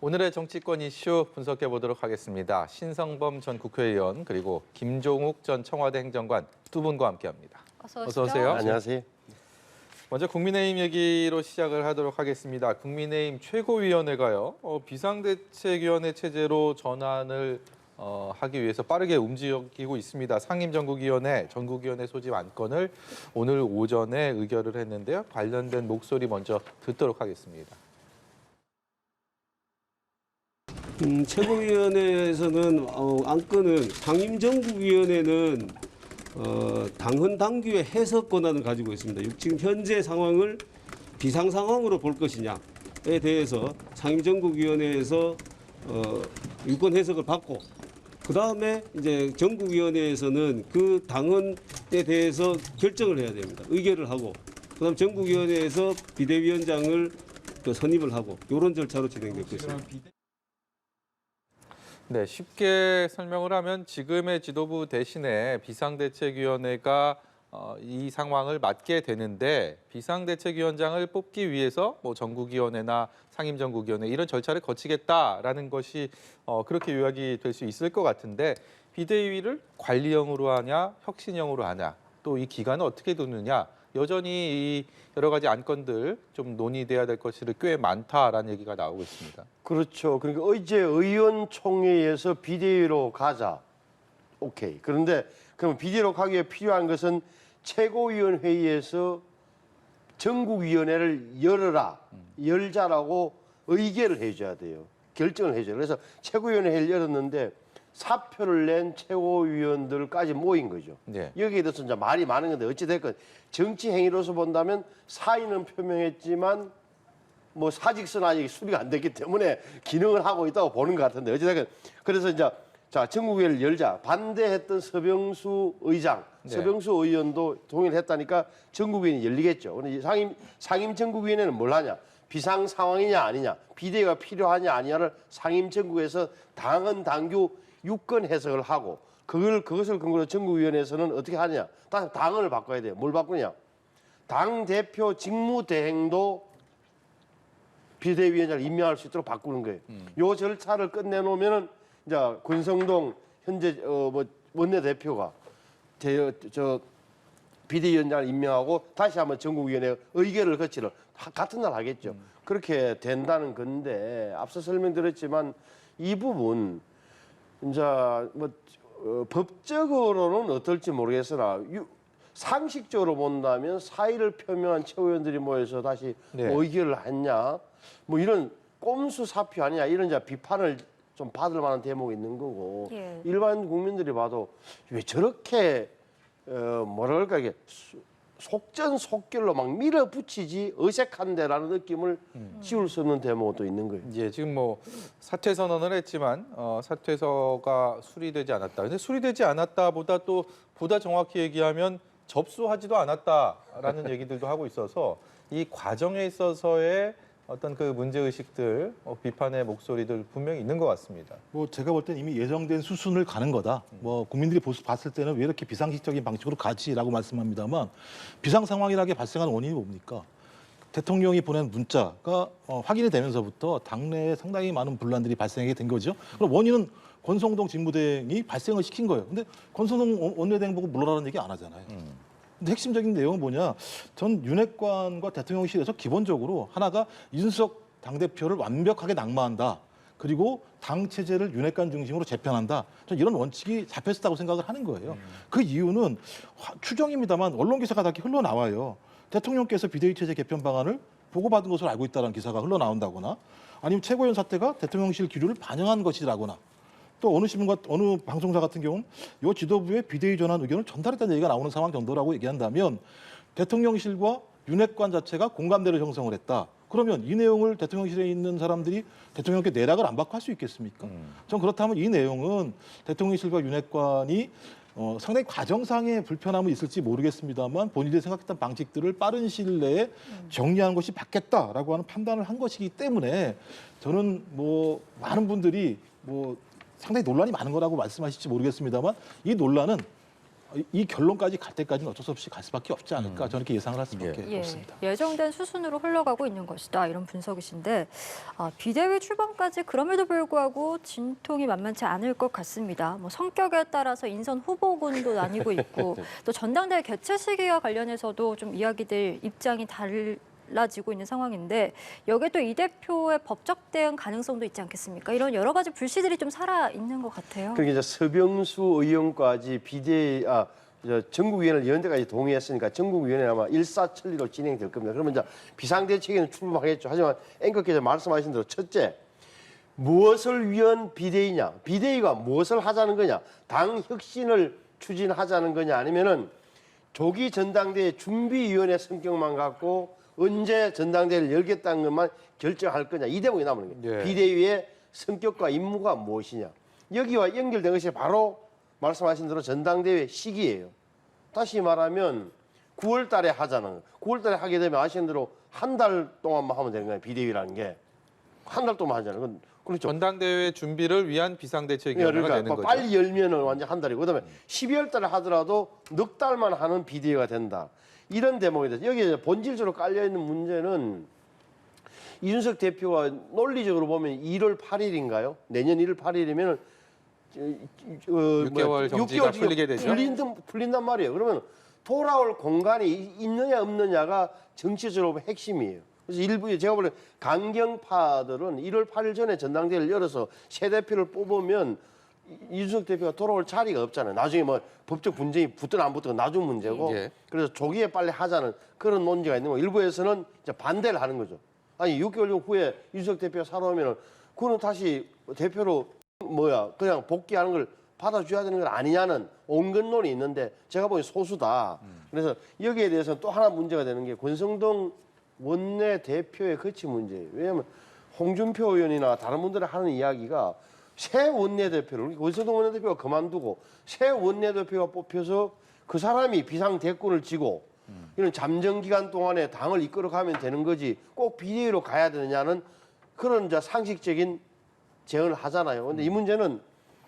오늘의 정치권 이슈 분석해 보도록 하겠습니다. 신성범 전 국회의원 그리고 김종욱 전 청와대 행정관 두 분과 함께합니다. 어서 오세요. 안녕하세요. 먼저 국민의힘 얘기로 시작을 하도록 하겠습니다. 국민의힘 최고위원회가요. 비상대책위원회 체제로 전환을 하기 위해서 빠르게 움직이고 있습니다. 상임전국위원회, 전국위원회 소집 안건을 오늘 오전에 의결을 했는데요. 관련된 목소리 먼저 듣도록 하겠습니다. 최고위원회에서는 안건은 상임정국위원회는 당헌 당규의 해석 권한을 가지고 있습니다. 지금 현재 상황을 비상 상황으로 볼 것이냐에 대해서 상임정국위원회에서 유권 해석을 받고 그 다음에 이제 전국위원회에서는 그 당헌에 대해서 결정을 해야 됩니다. 의결을 하고 그다음 전국위원회에서 비대위원장을 선임을 하고 이런 절차로 진행되고 있습니다. 네, 쉽게 설명을 하면 지금의 지도부 대신에 비상대책위원회가 이 상황을 맡게 되는데 비상대책위원장을 뽑기 위해서 뭐 전국위원회나 상임전국위원회 이런 절차를 거치겠다라는 것이 그렇게 요약이 될 수 있을 것 같은데 비대위를 관리형으로 하냐 혁신형으로 하냐 또 이 기간을 어떻게 두느냐 여전히 이 여러 가지 안건들 좀 논의돼야 될 것이 꽤 많다라는 얘기가 나오고 있습니다. 그렇죠. 그러니까 어제 의원총회에서 비대위로 가자. 오케이. 그런데 그럼 비대위로 가기 위해 필요한 것은 최고위원회의에서 전국위원회를 열자라고 의결을 해줘야 돼요. 결정을 해줘요. 그래서 최고위원회를 열었는데 사표를 낸 최고위원들까지 모인 거죠. 네. 여기에 대해서 이제 말이 많은 건데 어찌됐건 정치 행위로서 본다면 사의는 표명했지만 뭐 사직서는 아직 수리가 안 됐기 때문에 기능을 하고 있다고 보는 것 같은데 어찌됐건 그래서 이제 자 전국위원회를 열자 반대했던 서병수 의장, 네. 서병수 의원도 동의를 했다니까 전국위원회 열리겠죠. 근데 상임 전국위원회는 뭘 하냐? 비상 상황이냐 아니냐, 비대위가 필요하냐 아니냐를 상임 전국에서 당헌 당규 유권 해석을 하고 그것을 근거로 전국위원회에서는 어떻게 하느냐? 당헌을 바꿔야 돼요. 뭘 바꾸냐? 당 대표 직무대행도 비대위원장을 임명할 수 있도록 바꾸는 거예요. 요 절차를 끝내놓으면은 이제 권성동 현재 원내대표가 비대위원장을 임명하고 다시 한번 전국위원회 의결을 거치를 같은 날 하겠죠. 그렇게 된다는 건데 앞서 설명드렸지만 이 부분 이제 법적으로는 어떨지 모르겠으나 상식적으로 본다면 사의를 표명한 최고위원들이 모여서 다시 네. 의결을 했냐 뭐 이런 꼼수 사표 아니냐 이런 이제 비판을 좀 받을 만한 대목이 있는 거고 예. 일반 국민들이 봐도 왜 저렇게 뭐랄까 이게 속전속결로 막 밀어붙이지 어색한데라는 느낌을 지울 수 없는 대목도 있는 거예요. 예, 지금 뭐 사퇴 선언을 했지만 사퇴서가 수리되지 않았다. 근데 수리되지 않았다보다 또 보다 정확히 얘기하면 접수하지도 않았다라는 얘기들도 하고 있어서 이 과정에 있어서의 어떤 그 문제 의식들, 비판의 목소리들 분명히 있는 것 같습니다. 뭐 제가 볼 땐 이미 예정된 수순을 가는 거다. 뭐 국민들이 봤을 때는 왜 이렇게 비상식적인 방식으로 가지라고 말씀합니다만 비상 상황이라는 게 발생하는 원인이 뭡니까? 대통령이 보낸 문자가 확인이 되면서부터 당내에 상당히 많은 분란들이 발생하게 된 거죠. 그럼 원인은 권성동 직무대행이 발생을 시킨 거예요. 근데 권성동 원내대행 보고 물러나라는 얘기 안 하잖아요. 근데 핵심적인 내용은 뭐냐? 전 윤핵관과 대통령실에서 기본적으로 하나가 윤석열 당대표를 완벽하게 낙마한다. 그리고 당 체제를 윤핵관 중심으로 재편한다. 전 이런 원칙이 잡혔다고 생각을 하는 거예요. 그 이유는 추정입니다만 언론 기사가 다 이렇게 흘러나와요. 대통령께서 비대위 체제 개편 방안을 보고받은 것으로 알고 있다는 기사가 흘러나온다거나 아니면 최고위원 사태가 대통령실 기류를 반영한 것이라거나 또 어느 신문과 어느 방송사 같은 경우는 이 지도부의 비대위 전환 의견을 전달했다는 얘기가 나오는 상황 정도라고 얘기한다면 대통령실과 윤핵관 자체가 공감대를 형성을 했다. 그러면 이 내용을 대통령실에 있는 사람들이 대통령께 내락을 안 받고 할 수 있겠습니까? 전 그렇다면 이 내용은 대통령실과 윤핵관이 상당히 과정상의 불편함은 있을지 모르겠습니다만 본인들이 생각했던 방식들을 빠른 시일 내에 정리하는 것이 맞겠다라고 하는 판단을 한 것이기 때문에 저는 뭐 많은 분들이 뭐 상당히 논란이 많은 거라고 말씀하실지 모르겠습니다만 이 논란은 이 결론까지 갈 때까지는 어쩔 수 없이 갈 수밖에 없지 않을까 저는 이렇게 예상을 할 수밖에 예, 없습니다. 예정된 수순으로 흘러가고 있는 것이다 이런 분석이신데 비대위 출범까지 그럼에도 불구하고 진통이 만만치 않을 것 같습니다. 뭐 성격에 따라서 인선 후보군도 나뉘고 있고 또 전당대회 개최 시기와 관련해서도 좀 이야기들 입장이 달라지고 있는 상황인데 여기에 또 이 대표의 법적 대응 가능성도 있지 않겠습니까? 이런 여러 가지 불씨들이 좀 살아 있는 것 같아요. 그러니까 이제 서병수 의원까지 전국위원회 연대까지 동의했으니까 전국위원회 아마 일사천리로 진행될 겁니다. 그러면 이제 비상대책에는 출범하겠죠. 하지만 앵커께서 말씀하신 대로 첫째, 무엇을 위한 비대위냐? 비대위가 무엇을 하자는 거냐? 당 혁신을 추진하자는 거냐? 아니면은 조기 전당대회 준비위원회 성격만 갖고 언제 전당대회를 열겠다는 것만 결정할 거냐? 이 대목이 남는 거예요. 예. 비대위의 성격과 임무가 무엇이냐? 여기와 연결된 것이 바로 말씀하신 대로 전당대회 시기예요. 다시 말하면 9월 달에 하자는 거예요. 9월 달에 하게 되면 아시는 대로 한 달 동안만 하면 되는 거예요. 비대위라는 게. 한 달 동안 하잖아요. 그렇죠. 전당대회 준비를 위한 비상대책위원회가 그러니까 되는 거죠. 빨리 열면은 완전 한 달이고 그다음에 12월 달에 하더라도 넉 달만 하는 비대위가 된다. 이런 대목이 돼서 여기에 본질적으로 깔려 있는 문제는 이준석 대표가 논리적으로 보면 1월 8일인가요? 내년 1월 8일이면 6개월 정지가 풀리게 되죠. 풀린단 말이에요. 그러면 돌아올 공간이 있느냐 없느냐가 정치적으로 핵심이에요. 그래서 일부 제가 보기엔 강경파들은 1월 8일 전에 전당대회를 열어서 새 대표를 뽑으면 이준석 대표가 돌아올 자리가 없잖아요. 나중에 뭐 법적 분쟁이 붙든 안 붙든 나중 문제고. 예. 그래서 조기에 빨리 하자는 그런 논지가 있는 거. 일부에서는 이제 반대를 하는 거죠. 아니 6개월 후에 이준석 대표가 살아오면은 그거는 다시 대표로 그냥 복귀하는 걸 받아줘야 되는 건 아니냐는 온건론이 있는데 제가 보기엔 소수다. 그래서 여기에 대해서는 또 하나 문제가 되는 게 권성동 원내대표의 거치 문제예요. 왜냐하면 홍준표 의원이나 다른 분들이 하는 이야기가 새 원내대표를 권성동 원내대표가 그만두고 새 원내대표가 뽑혀서 그 사람이 비상대권을 쥐고 이런 잠정기간 동안에 당을 이끌어가면 되는 거지 꼭 비대위로 가야 되느냐는 그런 이제 상식적인 제언을 하잖아요. 근데 이 문제는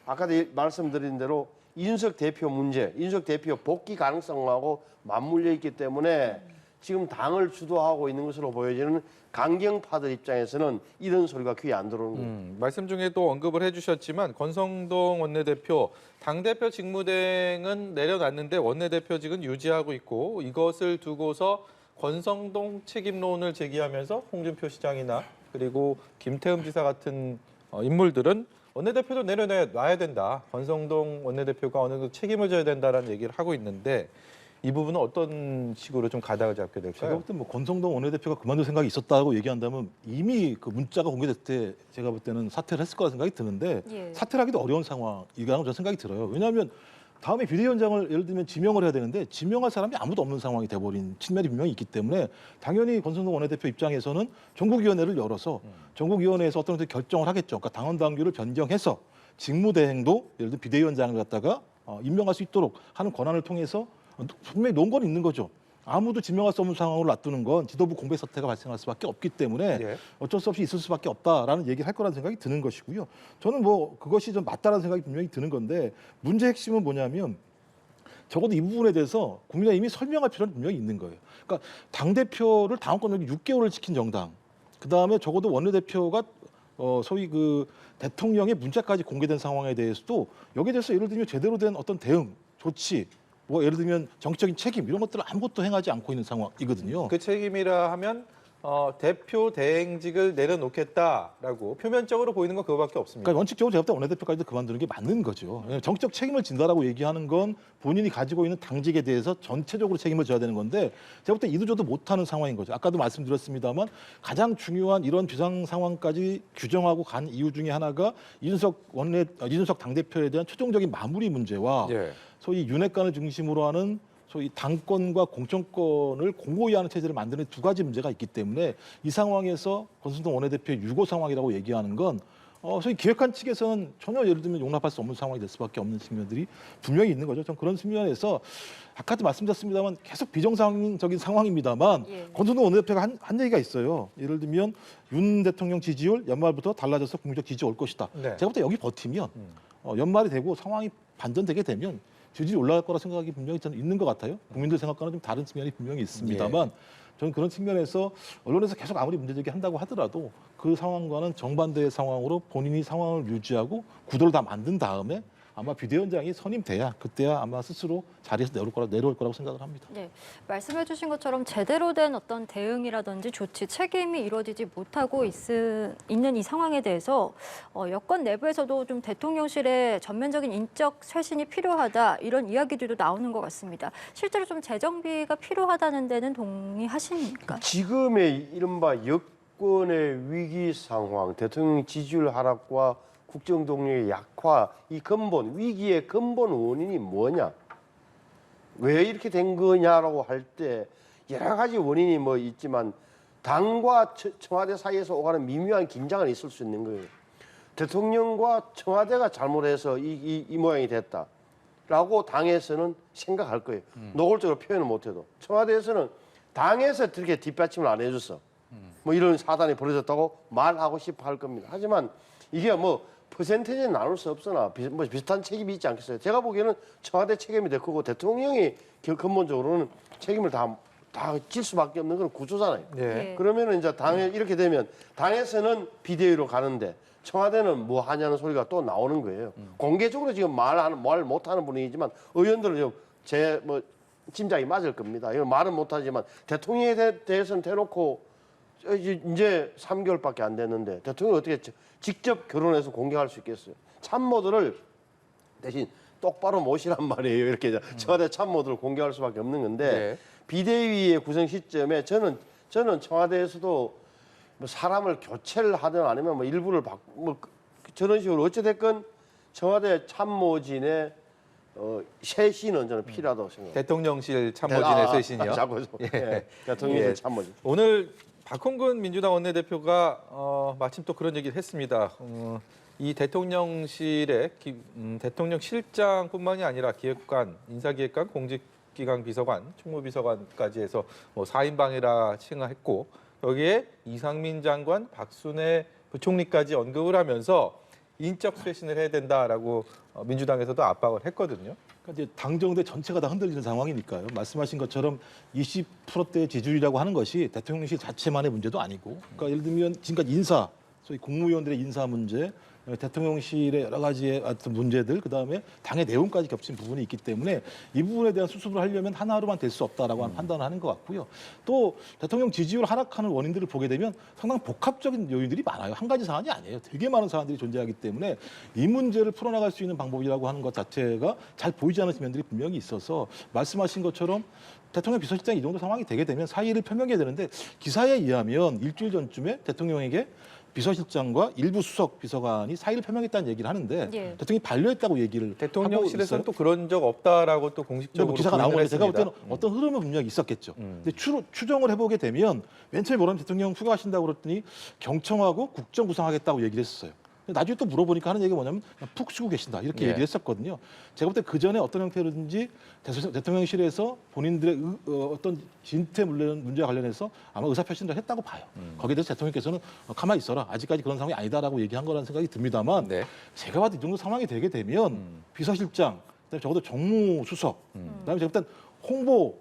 아까도 말씀드린 대로 이준석 대표 문제, 이준석 대표 복귀 가능성하고 맞물려 있기 때문에 지금 당을 주도하고 있는 것으로 보여지는 강경파들 입장에서는 이런 소리가 귀에 안 들어오는 거예요. 말씀 중에 또 언급을 해주셨지만 권성동 원내대표 당대표 직무대행은 내려놨는데 원내대표직은 유지하고 있고 이것을 두고서 권성동 책임론을 제기하면서 홍준표 시장이나 그리고 김태흠 지사 같은 인물들은 원내대표도 내려놔야 된다. 권성동 원내대표가 어느 정도 책임을 져야 된다라는 얘기를 하고 있는데 이 부분은 어떤 식으로 좀 가닥을 잡게 제가 될까요? 볼 때 뭐 권성동 원내대표가 그만둘 생각이 있었다고 얘기한다면 이미 그 문자가 공개됐을 때 제가 볼 때는 사퇴를 했을 거라 생각이 드는데 예. 사퇴를 하기도 어려운 상황이라는 저는 생각이 들어요. 왜냐하면 다음에 비대위원장을 예를 들면 지명을 해야 되는데 지명할 사람이 아무도 없는 상황이 돼버린 측면이 분명히 있기 때문에 당연히 권성동 원내대표 입장에서는 전국위원회를 열어서 전국위원회에서 어떤 결정을 하겠죠. 그러니까 당원 당규를 변경해서 직무대행도 예를 들면 비대위원장을 갖다가 임명할 수 있도록 하는 권한을 통해서 분명히 놓은 건 있는 거죠. 아무도 지명할 수 없는 상황으로 놔두는 건 지도부 공백 사태가 발생할 수밖에 없기 때문에 예. 어쩔 수 없이 있을 수밖에 없다라는 얘기를 할 거라는 생각이 드는 것이고요. 저는 뭐 그것이 좀 맞다라는 생각이 분명히 드는 건데 문제 핵심은 뭐냐면 적어도 이 부분에 대해서 국민에 이미 설명할 필요는 분명히 있는 거예요. 그러니까 당대표를 당원권 6개월을 지킨 정당, 그다음에 적어도 원내대표가 소위 그 대통령의 문자까지 공개된 상황에 대해서도 여기에 대해서 예를 들면 제대로 된 어떤 대응, 조치, 뭐 예를 들면 정치적인 책임 이런 것들을 아무것도 행하지 않고 있는 상황이거든요. 그 책임이라 하면 대표 대행직을 내려놓겠다라고 표면적으로 보이는 건 그거밖에 없습니다. 그러니까 원칙적으로 제가 볼 때 원내대표까지도 그만두는 게 맞는 거죠. 정치적 책임을 진다라고 얘기하는 건 본인이 가지고 있는 당직에 대해서 전체적으로 책임을 져야 되는 건데 제가 볼 때 이도저도 못하는 상황인 거죠. 아까도 말씀드렸습니다만 가장 중요한 이런 비상 상황까지 규정하고 간 이유 중에 하나가 이준석 당대표에 대한 최종적인 마무리 문제와 예. 소위 윤핵관을 중심으로 하는 소위 당권과 공천권을 공고히 하는 체제를 만드는 두 가지 문제가 있기 때문에 이 상황에서 권성동 원내대표의 유고 상황이라고 얘기하는 건 소위 기획관 측에서는 전혀 예를 들면 용납할 수 없는 상황이 될 수밖에 없는 측면들이 분명히 있는 거죠. 전 그런 측면에서 아까도 말씀드렸습니다만 계속 비정상적인 상황입니다만 예. 권성동 원내대표가 한 얘기가 있어요. 예를 들면 윤 대통령 지지율 연말부터 달라져서 국민적 지지 올 것이다. 네. 제가 볼 때 여기 버티면 연말이 되고 상황이 반전되게 되면 지지율이 올라갈 거라 생각이 분명히 저는 있는 것 같아요. 국민들 생각과는 좀 다른 측면이 분명히 있습니다만 저는 그런 측면에서 언론에서 계속 아무리 문제제기 한다고 하더라도 그 상황과는 정반대의 상황으로 본인이 상황을 유지하고 구도를 다 만든 다음에 아마 비대위원장이 선임돼야 그때야 아마 스스로 자리에서 내려올 거라고 생각을 합니다. 네, 말씀해 주신 것처럼 제대로 된 어떤 대응이라든지 조치, 책임이 이루어지지 못하고 있는 이 상황에 대해서 여권 내부에서도 좀 대통령실의 전면적인 인적 쇄신이 필요하다 이런 이야기들도 나오는 것 같습니다. 실제로 좀 재정비가 필요하다는 데는 동의하십니까? 지금의 이른바 여권의 위기 상황, 대통령 지지율 하락과 국정 동력의 약화, 이 근본 위기의 근본 원인이 뭐냐? 왜 이렇게 된 거냐라고 할 때 여러 가지 원인이 뭐 있지만 당과 청와대 사이에서 오가는 미묘한 긴장은 있을 수 있는 거예요. 대통령과 청와대가 잘못해서 이 모양이 됐다라고 당에서는 생각할 거예요. 노골적으로 표현을 못해도 청와대에서는 당에서 그렇게 뒷받침을 안 해줬어. 뭐 이런 사단이 벌어졌다고 말하고 싶어 할 겁니다. 하지만 이게 뭐 퍼센테이지는 나눌 수 없으나 뭐 비슷한 책임이 있지 않겠어요? 제가 보기에는 청와대 책임이 될 거고 대통령이 근본적으로는 책임을 다 질 수밖에 없는 그런 구조잖아요. 네. 그러면은 이제 당에 이렇게 되면 당에서는 비대위로 가는데 청와대는 뭐 하냐는 소리가 또 나오는 거예요. 공개적으로 지금 말 못하는 분위기지만 의원들은 제 뭐 짐작이 맞을 겁니다. 이건 말은 못하지만 대통령에 대해서는 대놓고 이제 3개월밖에 안 됐는데 대통령이 어떻게 직접 결혼해서 공개할 수 있겠어요? 참모들을 대신 똑바로 모시란 말이에요. 이렇게 청와대 참모들을 공개할 수밖에 없는 건데 네. 비대위의 구성 시점에 저는 청와대에서도 뭐 사람을 교체를 하든 아니면 뭐 일부를 뭐 저런 식으로 어찌됐건 청와대 참모진의 쇄신은 저는 필요하다고 생각합니다. 대통령실 참모진의 쇄신이요. 자꾸 예. 대통령실 예. 참모진. 오늘 박홍근 민주당 원내대표가 마침 또 그런 얘기를 했습니다. 이 대통령실의 대통령실장뿐만이 아니라 기획관, 인사기획관, 공직기강 비서관, 총무비서관까지 해서 뭐 4인방이라 칭하했고 여기에 이상민 장관, 박순애 부총리까지 언급을 하면서 인적 쇄신을 해야 된다라고 민주당에서도 압박을 했거든요. 그러니까 이제 당정대 전체가 다 흔들리는 상황이니까요. 말씀하신 것처럼 20%대 지지율이라고 하는 것이 대통령실 자체만의 문제도 아니고, 그러니까 예를 들면 지금까지 소위 국무위원들의 인사 문제, 대통령실의 여러 가지의 어떤 문제들, 그다음에 당의 내용까지 겹친 부분이 있기 때문에 이 부분에 대한 수습을 하려면 하나로만 될 수 없다라고 하는 판단을 하는 것 같고요. 또 대통령 지지율 하락하는 원인들을 보게 되면 상당히 복합적인 요인들이 많아요. 한 가지 사안이 아니에요. 되게 많은 사안들이 존재하기 때문에 이 문제를 풀어나갈 수 있는 방법이라고 하는 것 자체가 잘 보이지 않는 면들이 분명히 있어서 말씀하신 것처럼 대통령 비서실장이 이 정도 상황이 되게 되면 사의를 표명해야 되는데 기사에 의하면 일주일 전쯤에 대통령에게 비서실장과 일부 수석 비서관이 사의를 표명했다는 얘기를 하는데 예. 대통령이 반려했다고 얘기를 대통령실에서는 하고 또 그런 적 없다라고 또 공식적으로 뭐 기사가 나온 부인을 건데 제가 볼 했습니다. 때는 어떤 흐름은 분명히 있었겠죠. 근데 추정을 해보게 되면 맨 처음에 뭐라면 대통령 휴가하신다고 그랬더니 경청하고 국정 구상하겠다고 얘기를 했었어요. 근데 나중에 또 물어보니까 하는 얘기가 뭐냐면 그냥 푹 쉬고 계신다 이렇게 예. 얘기를 했었거든요. 제가 볼 때 그 전에 어떤 형태로든지 대통령실에서 본인들의 어떤 진퇴 문제와 관련해서 아마 의사표시를 했다고 봐요. 거기에 대해서 대통령께서는 가만히 있어라. 아직까지 그런 상황이 아니다라고 얘기한 거라는 생각이 듭니다만 네. 제가 봐도 이 정도 상황이 되게 되면 비서실장, 그다음에 적어도 정무수석, 그다음에 제가 볼 땐 홍보,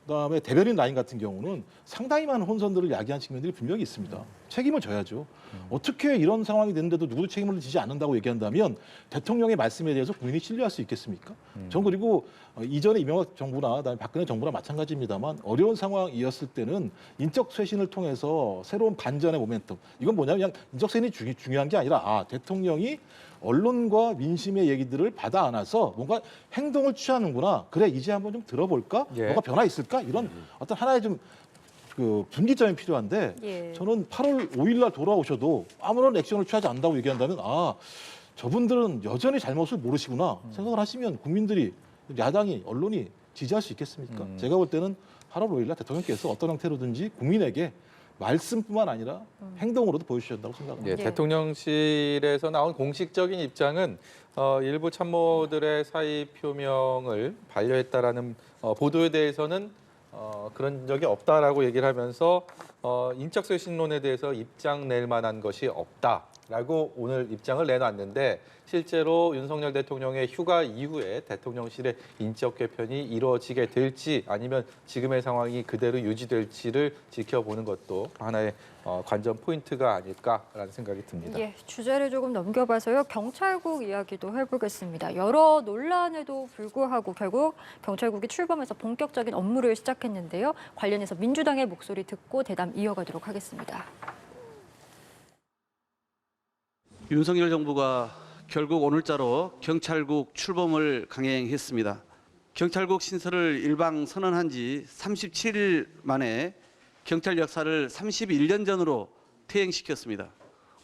그다음에 대변인 라인 같은 경우는 상당히 많은 혼선들을 야기한 측면들이 분명히 있습니다. 책임을 져야죠. 어떻게 이런 상황이 됐는데도 누구도 책임을 지지 않는다고 얘기한다면 대통령의 말씀에 대해서 국민이 신뢰할 수 있겠습니까? 전 그리고 이전에 이명박 정부나 그다음에 박근혜 정부나 마찬가지입니다만 어려운 상황이었을 때는 인적 쇄신을 통해서 새로운 반전의 모멘텀. 이건 뭐냐면 그냥 인적 쇄신이 중요한 게 아니라 대통령이 언론과 민심의 얘기들을 받아 안아서 뭔가 행동을 취하는구나. 그래 이제 한번 좀 들어볼까? 예. 뭐가 변화 있을까? 이런 어떤 하나의 좀 그 분기점이 필요한데 예. 저는 8월 5일 날 돌아오셔도 아무런 액션을 취하지 않는다고 얘기한다면 저분들은 여전히 잘못을 모르시구나 생각을 하시면 국민들이 야당이 언론이 지지할 수 있겠습니까? 제가 볼 때는 8월 5일 날 대통령께서 어떤 형태로든지 국민에게 말씀뿐만 아니라 행동으로도 보여주셔야 한다고 생각합니다. 예, 네. 대통령실에서 나온 공식적인 입장은 일부 참모들의 사의 표명을 반려했다라는 보도에 대해서는 그런 적이 없다라고 얘기를 하면서 인적 쇄신론에 대해서 입장 낼 만한 것이 없다. 라고 오늘 입장을 내놨는데 실제로 윤석열 대통령의 휴가 이후에 대통령실의 인적 개편이 이루어지게 될지 아니면 지금의 상황이 그대로 유지될지를 지켜보는 것도 하나의 관전 포인트가 아닐까라는 생각이 듭니다. 예, 주제를 조금 넘겨봐서요. 경찰국 이야기도 해보겠습니다. 여러 논란에도 불구하고 결국 경찰국이 출범해서 본격적인 업무를 시작했는데요. 관련해서 민주당의 목소리 듣고 대담 이어가도록 하겠습니다. 윤석열 정부가 결국 오늘자로 경찰국 출범을 강행했습니다. 경찰국 신설을 일방 선언한 지 37일 만에 경찰 역사를 31년 전으로 퇴행시켰습니다.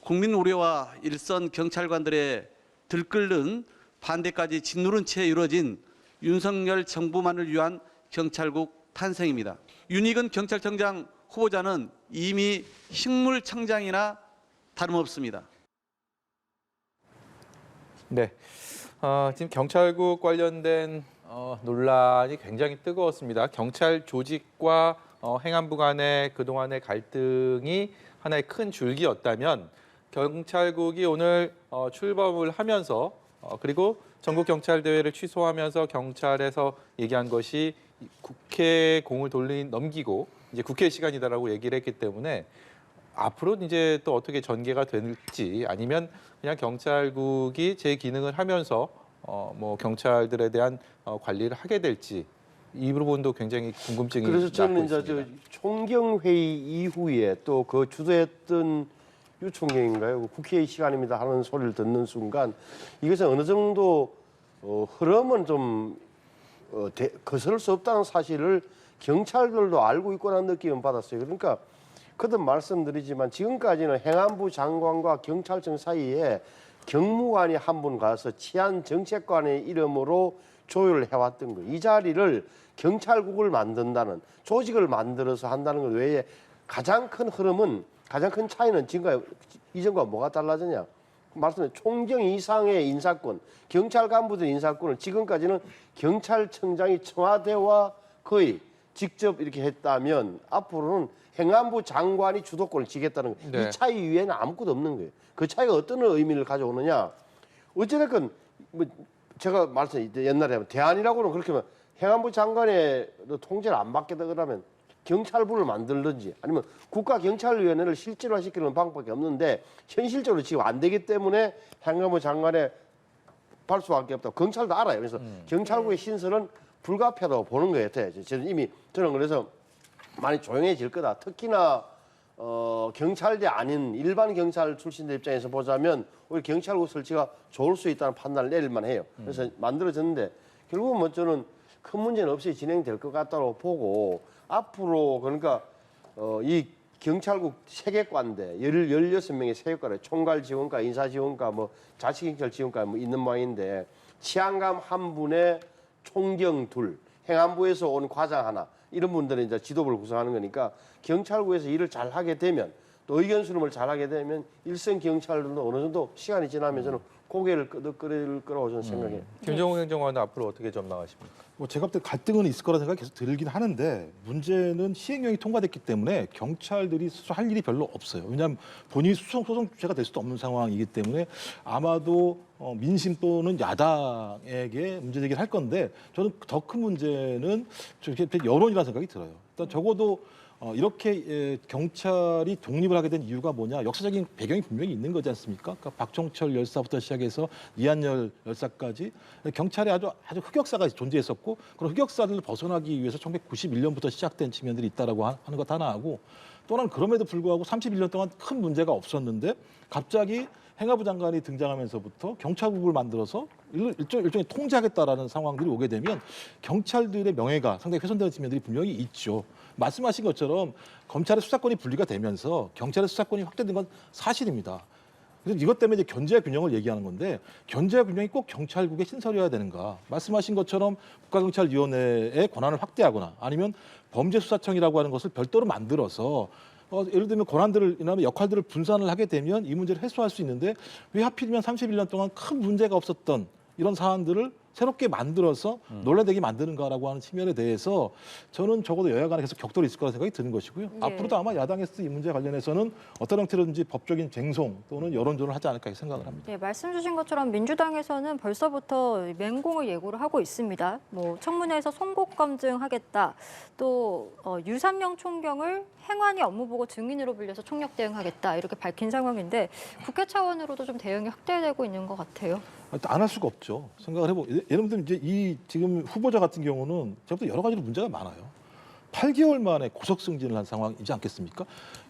국민 우려와 일선 경찰관들의 들끓는 반대까지 짓누른 채 이루어진 윤석열 정부만을 위한 경찰국 탄생입니다. 윤익은 경찰청장 후보자는 이미 식물청장이나 다름없습니다. 네, 지금 경찰국 관련된 논란이 굉장히 뜨거웠습니다. 경찰 조직과 행안부 간의 그동안의 갈등이 하나의 큰 줄기였다면 경찰국이 오늘 출범을 하면서 그리고 전국 경찰 대회를 취소하면서 경찰에서 얘기한 것이 국회 공을 넘기고 이제 국회 시간이다라고 얘기를 했기 때문에 앞으로 이제 또 어떻게 전개가 될지 아니면 그냥 경찰국이 제 기능을 하면서 뭐 경찰들에 대한 관리를 하게 될지 이 부분도 굉장히 궁금증이 그래서 저는 남고 이제 저 있습니다. 총경 회의 이후에 또 그 주도했던 유총경인가요? 국회의 시간입니다 하는 소리를 듣는 순간 이것은 어느 정도 흐름은 좀 거스를 수 없다는 사실을 경찰들도 알고 있구나 느낌을 받았어요. 그러니까 거듭 말씀드리지만 지금까지는 행안부 장관과 경찰청 사이에 경무관이 한 분 가서 치안정책관의 이름으로 조율을 해왔던 거예요. 이 자리를 경찰국을 만든다는 조직을 만들어서 한다는 것 외에 가장 큰 흐름은 가장 큰 차이는 지금과 이전과 뭐가 달라졌냐? 말씀드린 총경 이상의 인사권, 경찰 간부들 인사권을 지금까지는 경찰청장이 청와대와 거의 직접 이렇게 했다면 앞으로는 행안부 장관이 주도권을 지겠다는 거예요. 네. 이 차이 위에는 아무것도 없는 거예요. 그 차이가 어떤 의미를 가져오느냐? 어찌됐건 뭐 제가 옛날에 대안이라고는 그렇게 하면 행안부 장관의 통제를 안 받겠다 그러면 경찰부를 만들든지 아니면 국가경찰위원회를 실질화시키는 방법밖에 없는데 현실적으로 지금 안 되기 때문에 행안부 장관의 발 수밖에 없다. 경찰도 알아요. 그래서 경찰국의 신설은 불가피하다고 보는 것 같아요. 저는 그래서 많이 조용해질 거다. 특히나 경찰대 아닌 일반 경찰 출신들 입장에서 보자면 오히려 경찰국 설치가 좋을 수 있다는 판단을 내릴만 해요. 그래서 만들어졌는데 결국은 뭐 저는 큰 문제는 없이 진행될 것 같다고 보고 앞으로 그러니까 이 경찰국 세계과인데 16명의 세계과래 총괄 지원과 인사 지원과 뭐 자치경찰 지원과 뭐 있는 모양인데 치안감 한 분에 총경 둘, 행안부에서 온 과장 하나 이런 분들은 이제 지도부를 구성하는 거니까 경찰국에서 일을 잘 하게 되면 또 의견 수렴을 잘 하게 되면 일선 경찰들도 어느 정도 시간이 지나면서는 고개를 끄덕거릴 거라고 저는 생각해요. 김정은 행정관은 앞으로 어떻게 전망하십니까? 뭐 제가 볼 때 갈등은 있을 거라는 생각이 계속 들긴 하는데 문제는 시행령이 통과됐기 때문에 경찰들이 스스로 할 일이 별로 없어요. 왜냐하면 본인이 소송 주체가 될 수도 없는 상황이기 때문에 아마도 민심 또는 야당에게 문제제기를 할 건데 저는 더 큰 문제는 여론이라는 생각이 들어요. 일단 적어도 이렇게 경찰이 독립을 하게 된 이유가 뭐냐? 역사적인 배경이 분명히 있는 거지 않습니까? 그러니까 박종철 열사부터 시작해서 이한열 열사까지 경찰에 아주 흑역사가 존재했었고 그런 흑역사들을 벗어나기 위해서 1991년부터 시작된 측면들이 있다라고 하는 것 하나 하고 또한 그럼에도 불구하고 31년 동안 큰 문제가 없었는데 갑자기 행안부 장관이 등장하면서부터 경찰국을 만들어서 일종의 통제하겠다라는 상황들이 오게 되면 경찰들의 명예가 상당히 훼손되는 측면들이 분명히 있죠. 말씀하신 것처럼 검찰의 수사권이 분리가 되면서 경찰의 수사권이 확대된 건 사실입니다. 그래서 이것 때문에 이제 견제와 균형을 얘기하는 건데 견제와 균형이 꼭 경찰국의 신설이어야 되는가? 말씀하신 것처럼 국가경찰위원회의 권한을 확대하거나 아니면 범죄수사청이라고 하는 것을 별도로 만들어서 예를 들면 권한들이나 역할들을 분산을 하게 되면 이 문제를 해소할 수 있는데 왜 하필이면 31년 동안 큰 문제가 없었던 이런 사안들을 새롭게 만들어서 논란되게 만드는가라고 하는 측면에 대해서 저는 적어도 여야 간에 계속 격돌이 있을 거라는 생각이 드는 것이고요. 예. 앞으로도 아마 야당에서 이 문제 관련해서는 어떤 형태로든지 법적인 쟁송 또는 여론조를 하지 않을까 생각을 합니다. 네, 말씀 주신 것처럼 민주당에서는 벌써부터 맹공을 예고를 하고 있습니다. 뭐 청문회에서 송곳 검증하겠다. 또 유산명 총경을 행안위 업무보고 증인으로 불려서 총력 대응하겠다. 이렇게 밝힌 상황인데 국회 차원으로도 좀 대응이 확대되고 있는 것 같아요. 안 할 수가 없죠. 생각을 해보. 예를 들면 이제 이 지금 후보자 같은 경우는 제가 여러 가지로 문제가 많아요. 8개월 만에 고속 승진을 한 상황이지 않겠습니까?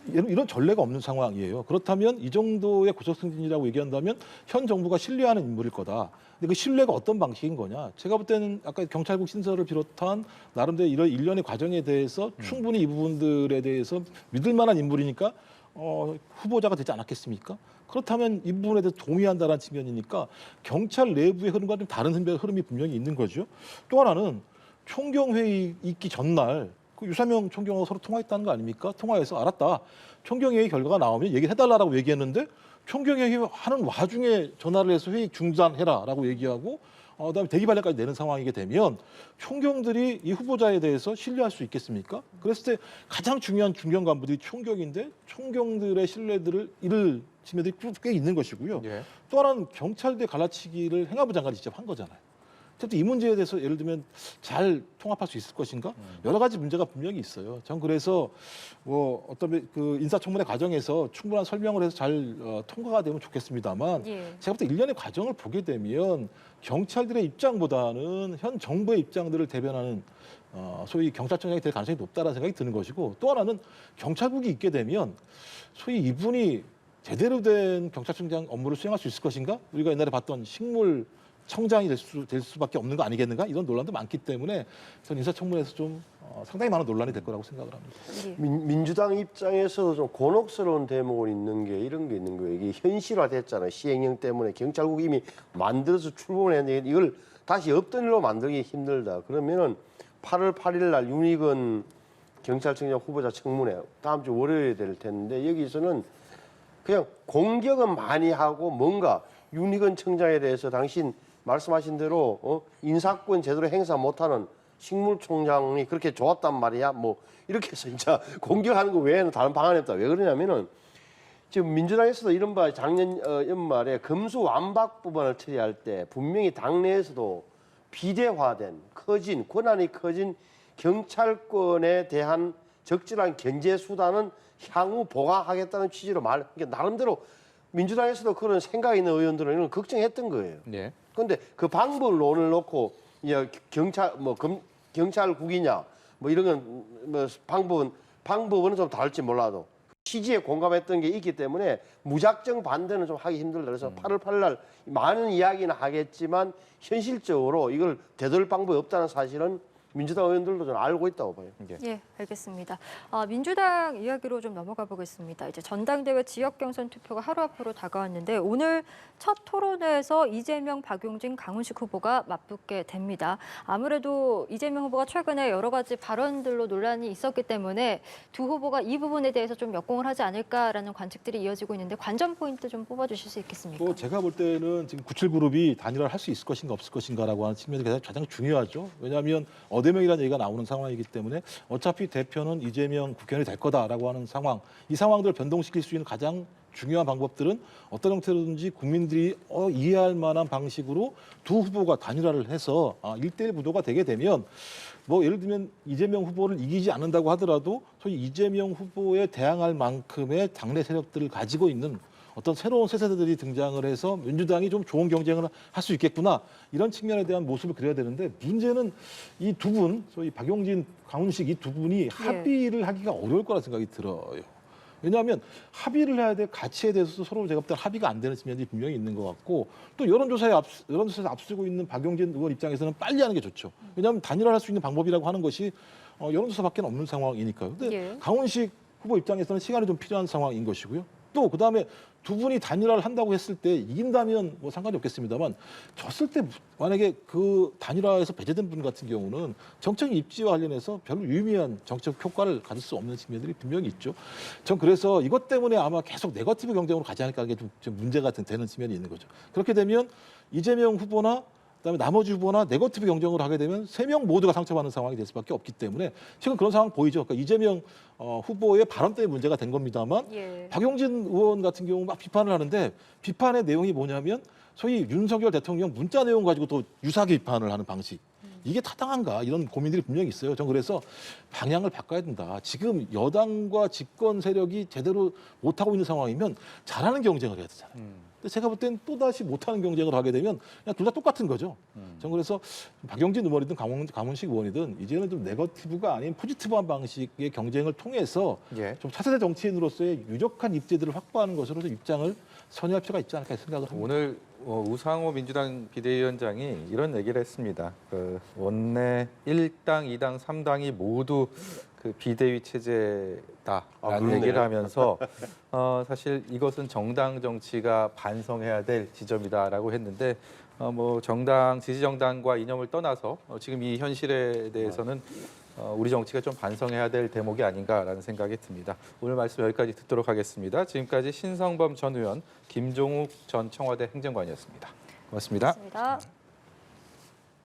이런 전례가 없는 상황이에요. 그렇다면 이 정도의 고속 승진이라고 얘기한다면 현 정부가 신뢰하는 인물일 거다. 근데 그 신뢰가 어떤 방식인 거냐? 제가 볼 때는 아까 경찰국 신설을 비롯한 나름대로 이런 일련의 과정에 대해서 충분히 이 부분들에 대해서 믿을 만한 인물이니까 후보자가 되지 않았겠습니까? 그렇다면 이 부분에 대해서 동의한다는 측면이니까 경찰 내부의 흐름과 좀 다른 흐름이 분명히 있는 거죠. 또 하나는 총경회의 있기 전날 그 유사명 총경하고 서로 통화했다는 거 아닙니까? 통화해서 알았다. 총경회의 결과가 나오면 얘기를 해달라고 얘기했는데 총경회의 하는 와중에 전화를 해서 회의 중단해라라고 얘기하고 그다음에 대기발령까지 내는 상황이게 되면 총경들이 이 후보자에 대해서 신뢰할 수 있겠습니까? 그랬을 때 가장 중요한 중견 간부들이 총경인데 총경들의 신뢰들을 잃을 측면들이 꽤 있는 것이고요. 예. 또 하나는 경찰대 갈라치기를 행안부 장관이 직접 한 거잖아요. 어쨌든 이 문제에 대해서 예를 들면 잘 통합할 수 있을 것인가? 여러 가지 문제가 분명히 있어요. 전 그래서 뭐 어떤 그 인사청문회 과정에서 충분한 설명을 해서 잘 통과가 되면 좋겠습니다만 예. 제가 볼 때 일련의 과정을 보게 되면 경찰들의 입장보다는 현 정부의 입장들을 대변하는 소위 경찰청장이 될 가능성이 높다는 생각이 드는 것이고 또 하나는 경찰국이 있게 되면 소위 이분이 제대로 된 경찰청장 업무를 수행할 수 있을 것인가? 우리가 옛날에 봤던 식물 청장이 될 수밖에 없는 거 아니겠는가? 이런 논란도 많기 때문에 저는 인사청문회에서 좀 상당히 많은 논란이 될 거라고 생각을 합니다. 예. 민주당 입장에서도 좀 곤혹스러운 대목은 있는 게 이런 게 있는 거예요. 이게 현실화됐잖아요. 시행령 때문에 경찰국이 이미 만들어서 출범을 했는데 이걸 다시 없던 일로 만들기 힘들다. 그러면은 8월 8일 날 윤희근 경찰청장 후보자 청문회 다음 주 월요일에 될 텐데 여기서는 그냥 공격은 많이 하고 뭔가 윤희근 청장에 대해서 당신 말씀하신 대로 인사권 제대로 행사 못하는 식물총장이 그렇게 좋았단 말이야. 뭐 이렇게 해서 진짜 공격하는 거 외에는 다른 방안이 없다. 왜 그러냐면은 지금 민주당에서도 이른바 작년 연말에 금수 완박 부분을 처리할 때 분명히 당내에서도 비대화된 권한이 커진 경찰권에 대한 적절한 견제 수단은 향후 보강하겠다는 취지로 그러니까 나름대로 민주당에서도 그런 생각이 있는 의원들은 이런 걱정했던 거예요. 네. 그런데 그 방법론을 놓고 경찰국이냐 뭐 이런 건 뭐 방법은 좀 다를지 몰라도 취지에 공감했던 게 있기 때문에 무작정 반대는 좀 하기 힘들다. 그래서 8월 8일 날 많은 이야기는 하겠지만 현실적으로 이걸 되돌릴 방법이 없다는 사실은 민주당 의원들도 좀 알고 있다고 봐요. 예, 알겠습니다. 민주당 이야기로 좀 넘어가 보겠습니다. 이제 전당대회 지역 경선 투표가 하루 앞으로 다가왔는데 오늘 첫 토론회에서 이재명, 박용진, 강훈식 후보가 맞붙게 됩니다. 아무래도 이재명 후보가 최근에 여러 가지 발언들로 논란이 있었기 때문에 두 후보가 이 부분에 대해서 좀 역공을 하지 않을까라는 관측들이 이어지고 있는데 관전 포인트 좀 뽑아주실 수 있겠습니까? 또 제가 볼 때는 지금 97그룹이 단일화를 할 수 있을 것인가 없을 것인가라고 하는 측면이 가장 중요하죠. 왜냐하면 4명이라는 얘기가 나오는 상황이기 때문에 어차피 대표는 이재명 국회의원이 될 거다라고 하는 상황, 이 상황들을 변동시킬 수 있는 가장 중요한 방법들은 어떤 형태로든지 국민들이 이해할 만한 방식으로 두 후보가 단일화를 해서 1대1 구도가 되게 되면 뭐 예를 들면 이재명 후보를 이기지 않는다고 하더라도 소위 이재명 후보에 대항할 만큼의 당내 세력들을 가지고 있는 어떤 새로운 새 세대들이 등장을 해서 민주당이 좀 좋은 경쟁을 할 수 있겠구나 이런 측면에 대한 모습을 그려야 되는데 문제는 이 두 분, 소위 박용진, 강훈식 이 두 분이 합의를 하기가 어려울 거라 생각이 들어요. 왜냐하면 합의를 해야 될 가치에 대해서도 서로 제가 볼 때 합의가 안 되는 측면이 분명히 있는 것 같고 또 여론조사에서 앞서고 있는 박용진 의원 입장에서는 빨리 하는 게 좋죠. 왜냐하면 단일화를 할 수 있는 방법이라고 하는 것이 여론조사밖에 없는 상황이니까요. 근데 강훈식 후보 입장에서는 시간이 좀 필요한 상황인 것이고요. 또 그다음에 두 분이 단일화를 한다고 했을 때 이긴다면 뭐 상관이 없겠습니다만 졌을 때 만약에 그 단일화에서 배제된 분 같은 경우는 정책 입지와 관련해서 별로 유의미한 정책 효과를 가질 수 없는 측면들이 분명히 있죠. 전 그래서 이것 때문에 아마 계속 네거티브 경쟁으로 가지 않을까 하는 게 좀 문제가 되는 측면이 있는 거죠. 그렇게 되면 이재명 후보나 그다음에 나머지 후보나 네거티브 경쟁을 하게 되면 3명 모두가 상처받는 상황이 될 수밖에 없기 때문에 지금 그런 상황 보이죠. 그러니까 이재명 후보의 발언 때문에 문제가 된 겁니다만 예. 박용진 의원 같은 경우 막 비판을 하는데 비판의 내용이 뭐냐면 소위 윤석열 대통령 문자 내용 가지고 또 유사하게 비판을 하는 방식. 이게 타당한가 이런 고민들이 분명히 있어요. 전 그래서 방향을 바꿔야 된다. 지금 여당과 집권 세력이 제대로 못하고 있는 상황이면 잘하는 경쟁을 해야 되잖아요. 근데 제가 볼 땐 또다시 못하는 경쟁을 하게 되면 그냥 둘 다 똑같은 거죠. 전 그래서 박용진 의원이든 강훈식 의원이든 이제는 좀 네거티브가 아닌 포지티브한 방식의 경쟁을 통해서 예. 좀 차세대 정치인으로서의 유력한 입지들을 확보하는 것으로 입장을 선회할 필요가 있지 않을까 생각을 합니다. 오늘 우상호 민주당 비대위원장이 이런 얘기를 했습니다. 그 원내 1당, 2당, 3당이 모두 그 비대위 체제다라는 그렇네요. 얘기를 하면서 사실 이것은 정당 정치가 반성해야 될 지점이다라고 했는데 뭐 정당 지지 정당과 이념을 떠나서 지금 이 현실에 대해서는 우리 정치가 좀 반성해야 될 대목이 아닌가라는 생각이 듭니다. 오늘 말씀 여기까지 듣도록 하겠습니다. 지금까지 신성범 전 의원, 김종욱 전 청와대 행정관이었습니다. 고맙습니다. 고맙습니다.